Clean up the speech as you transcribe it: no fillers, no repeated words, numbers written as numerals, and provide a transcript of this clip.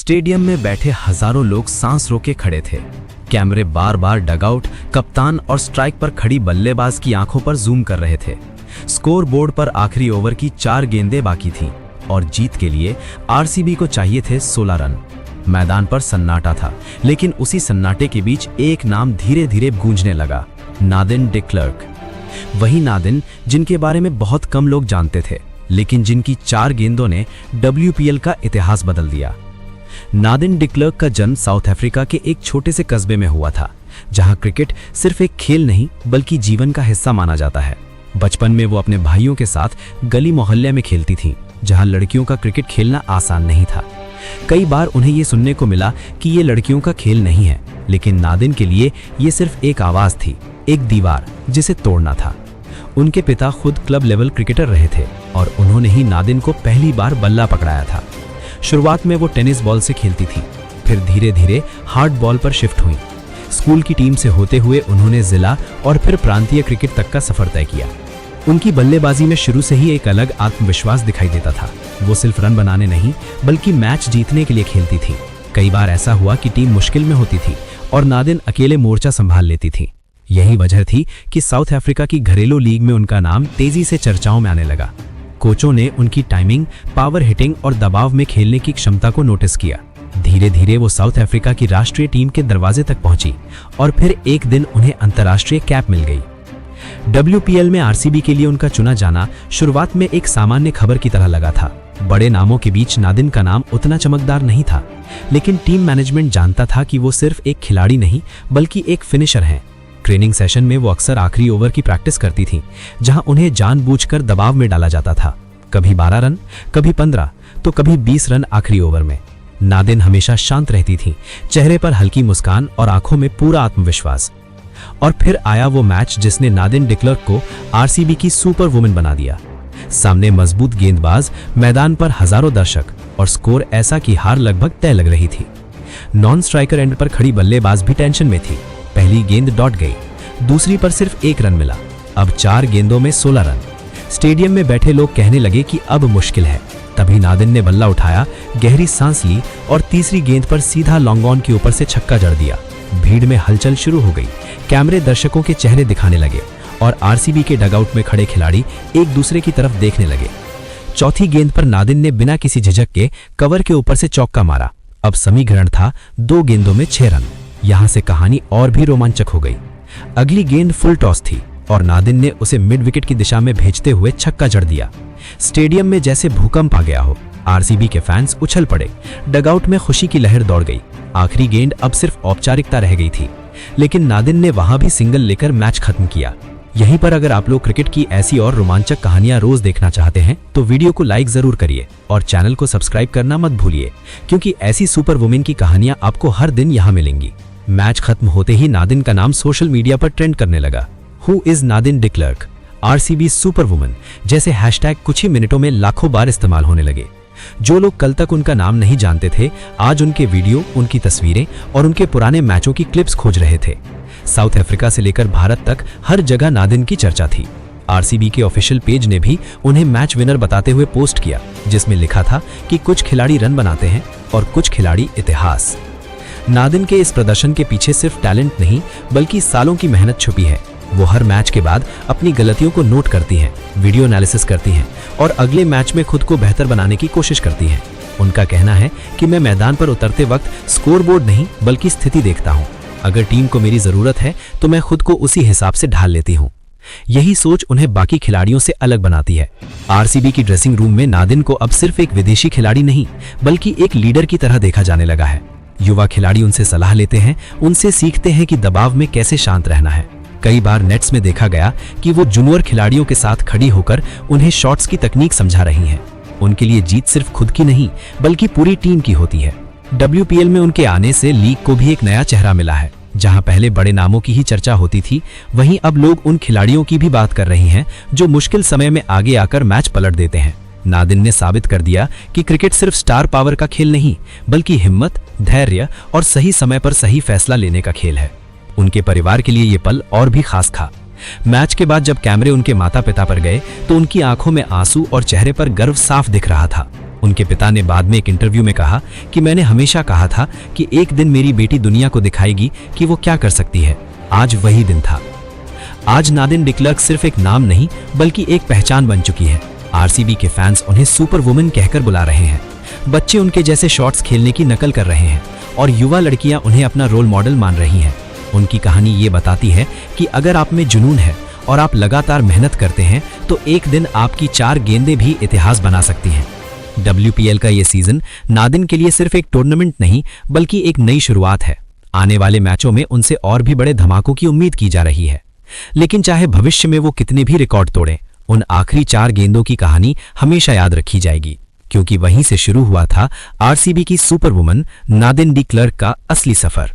Stadium में बैठे हजारों लोग सांस रोके खड़े थे। कैमरे बार बार डगआउट, कप्तान और स्ट्राइक पर खड़ी बल्लेबाज की आंखों पर जूम कर रहे थे। स्कोर बोर्ड पर आखिरी ओवर की 4 गेंदें बाकी थीं और जीत के लिए आरसीबी को चाहिए थे 16 रन। मैदान पर सन्नाटा था, लेकिन उसी सन्नाटे के बीच एक नाम धीरे धीरे गूंजने लगा, नादिन डिक्लर्क। वही नादिन जिनके बारे में बहुत कम लोग जानते थे, लेकिन जिनकी 4 गेंदों ने WPL का इतिहास बदल दिया। नादिन डिक्लर्क का जन्म साउथ अफ्रीका के एक छोटे से कस्बे में हुआ था, जहां क्रिकेट सिर्फ एक खेल नहीं बल्कि जीवन का हिस्सा माना जाता है। बचपन में वो अपने भाइयों के साथ गली मोहल्ले में खेलती थीं, जहां लड़कियों का क्रिकेट खेलना आसान नहीं था। कई बार उन्हें ये सुनने को मिला कि ये लड़कियों का खेल नहीं है, लेकिन नादिन के लिए ये सिर्फ एक आवाज थी, एक दीवार जिसे तोड़ना था। उनके पिता खुद क्लब लेवल क्रिकेटर रहे थे और उन्होंने ही नादिन को पहली बार बल्ला पकड़ाया था। शुरुआत में वो टेनिस बॉल से खेलती थी, फिर धीरे धीरे हार्ड बॉल पर शिफ्ट हुई। स्कूल की टीम से होते हुए उन्होंने जिला और फिर प्रांतीय क्रिकेट तक का सफर तय किया। उनकी बल्लेबाजी में शुरू से ही एक अलग आत्मविश्वास दिखाई देता था। वो सिर्फ रन बनाने नहीं बल्कि मैच जीतने के लिए खेलती थी। कई बार ऐसा हुआ कि टीम मुश्किल में होती थी और नादिन अकेले मोर्चा संभाल लेती थी। यही वजह थी कि साउथ अफ्रीका की घरेलू लीग में उनका नाम तेजी से चर्चाओं में आने लगा। कोचों ने उनकी टाइमिंग, पावर हिटिंग और दबाव में खेलने की क्षमता को नोटिस किया। धीरे धीरे वो साउथ अफ्रीका की राष्ट्रीय टीम के दरवाजे तक पहुंची और फिर एक दिन उन्हें अंतर्राष्ट्रीय कैप मिल गई। WPL में आरसीबी के लिए उनका चुना जाना शुरुआत में एक सामान्य खबर की तरह लगा था। बड़े नामों के बीच नादिन का नाम उतना चमकदार नहीं था, लेकिन टीम मैनेजमेंट जानता था कि वो सिर्फ एक खिलाड़ी नहीं बल्कि एक फिनिशर हैं। ट्रेनिंग सेशन में वो अक्सर आखिरी ओवर की प्रैक्टिस करती थी, जहां उन्हें जानबूझकर दबाव में डाला जाता था। कभी 12 रन, कभी 15, तो कभी 20 रन आखिरी ओवर में। नादिन हमेशा शांत रहती थी, चेहरे पर हल्की मुस्कान और आंखों में पूरा आत्मविश्वास। और फिर आया वो मैच जिसने नादिन डिक्लर्क को आरसीबी की सुपर वुमेन बना दिया। सामने मजबूत गेंदबाज, मैदान पर हजारों दर्शक और स्कोर ऐसा कि हार लगभग तय लग रही थी। नॉन स्ट्राइकर एंड पर खड़ी बल्लेबाज भी टेंशन में थी। पहली गेंद डॉट गई, दूसरी पर सिर्फ 1 रन मिला। अब 4 गेंदों में 16 रन। स्टेडियम में बैठे लोग कहने लगे कि अब मुश्किल है। तभी नादिन ने बल्ला उठाया, गहरी सांस ली और तीसरी गेंद पर सीधा लॉन्ग ऑन के ऊपर से छक्का जड़ दिया। भीड़ में हलचल शुरू हो गई। कैमरे दर्शकों के चेहरे दिखाने लगे और आरसीबी के डगआउट में खड़े खिलाड़ी एक दूसरे की तरफ देखने लगे। चौथी गेंद पर नादिन ने बिना किसी झिझक के कवर के ऊपर से चौका मारा। अब समीकरण था 2 गेंदों में 6 रन। यहां से कहानी और भी रोमांचक हो गई। अगली गेंद फुल टॉस थी और नादिन ने उसे मिड विकेट की दिशा में भेजते हुए छक्का जड़ दिया। स्टेडियम में जैसे भूकंप आ गया हो। आरसीबी के फैंस उछल पड़े। डगआउट में खुशी की लहर दौड़ गई। आखिरी गेंद अब सिर्फ औपचारिकता रह गई थी, लेकिन नादिन ने वहां भी सिंगल लेकर मैच खत्म किया। यहीं पर अगर आप लोग क्रिकेट की ऐसी और रोमांचक कहानियां रोज देखना चाहते हैं तो वीडियो को लाइक जरूर करिए और चैनल को सब्सक्राइब करना मत भूलिए, क्योंकि ऐसी सुपर वुमेन की कहानियां आपको हर दिन यहां मिलेंगी। मैच खत्म होते ही नादिन का नाम सोशल मीडिया पर ट्रेंड करने लगा। Who is Nadine de Klerk, RCB super women जैसे हैशटैग कुछ ही मिनटों में लाखों बार इस्तेमाल होने लगे। जो लोग कल तक उनका नाम नहीं जानते थे, आज उनके वीडियो, उनकी तस्वीरें और उनके पुराने मैचों की क्लिप्स खोज रहे थे। साउथ अफ्रीका से लेकर भारत तक हर जगह नादिन की चर्चा थी। आरसीबी के ऑफिशियल पेज ने भी उन्हें मैच विनर बताते हुए पोस्ट किया, जिसमें लिखा था कि कुछ खिलाड़ी रन बनाते हैं और कुछ खिलाड़ी इतिहास। नादिन के इस प्रदर्शन के पीछे सिर्फ टैलेंट नहीं बल्कि सालों की मेहनत छुपी है। वो हर मैच के बाद अपनी गलतियों को नोट करती हैं, वीडियो एनालिसिस करती हैं और अगले मैच में खुद को बेहतर बनाने की कोशिश करती हैं। उनका कहना है कि मैं मैदान पर उतरते वक्त स्कोरबोर्ड नहीं बल्कि स्थिति देखता हूं। अगर टीम को मेरी जरूरत है तो मैं खुद को उसी हिसाब से ढाल लेती हूं। यही सोच उन्हें बाकी खिलाड़ियों से अलग बनाती है। आरसीबी की ड्रेसिंग रूम में नादिन को अब सिर्फ एक विदेशी खिलाड़ी नहीं बल्कि एक लीडर की तरह देखा जाने लगा है। युवा खिलाड़ी उनसे सलाह लेते हैं, उनसे सीखते हैं कि दबाव में कैसे शांत रहना है। कई बार नेट्स में देखा गया कि वो जूनियर खिलाड़ियों के साथ खड़ी होकर उन्हें शॉट्स की तकनीक समझा रही हैं। उनके लिए जीत सिर्फ खुद की नहीं बल्कि पूरी टीम की होती है। WPL में उनके आने से लीग को भी एक नया चेहरा मिला है। जहां पहले बड़े नामों की ही चर्चा होती थी, वहीं अब लोग उन खिलाड़ियों की भी बात कर रही हैं जो मुश्किल समय में आगे आकर मैच पलट देते हैं। नादिन ने साबित कर दिया कि क्रिकेट सिर्फ स्टार पावर का खेल नहीं बल्कि हिम्मत, धैर्य और सही समय पर सही फैसला लेने का खेल है। उनके परिवार के लिए ये पल और भी खास था। मैच के बाद जब कैमरे उनके माता पिता पर गए तो उनकी आंखों में आंसू और चेहरे पर गर्व साफ दिख रहा था। उनके पिता ने बाद में एक इंटरव्यू में कहा कि मैंने हमेशा कहा था कि एक दिन मेरी बेटी दुनिया को दिखाएगी कि वो क्या कर सकती है। आज वही दिन था। आज नादिन डिक्लर्क सिर्फ एक नाम नहीं बल्कि एक पहचान बन चुकी है। आरसीबी के फैंस उन्हें सुपर वुमन कहकर बुला रहे हैं। बच्चे उनके जैसे शॉट्स खेलने की नकल कर रहे हैं और युवा लड़कियां उन्हें अपना रोल मॉडल मान रही हैं। उनकी कहानी ये बताती है कि अगर आप में जुनून है और आप लगातार मेहनत करते हैं तो एक दिन आपकी 4 गेंदें भी इतिहास बना सकती हैं। WPL का ये सीजन नादिन के लिए सिर्फ एक टूर्नामेंट नहीं बल्कि एक नई शुरुआत है। आने वाले मैचों में उनसे और भी बड़े धमाकों की उम्मीद की जा रही है। लेकिन चाहे भविष्य में वो कितने भी रिकॉर्ड तोड़ें, उन आखिरी 4 गेंदों की कहानी हमेशा याद रखी जाएगी, क्योंकि वहीं से शुरू हुआ था आरसीबी की सुपर वुमन नादिन डी क्लर्क का असली सफर।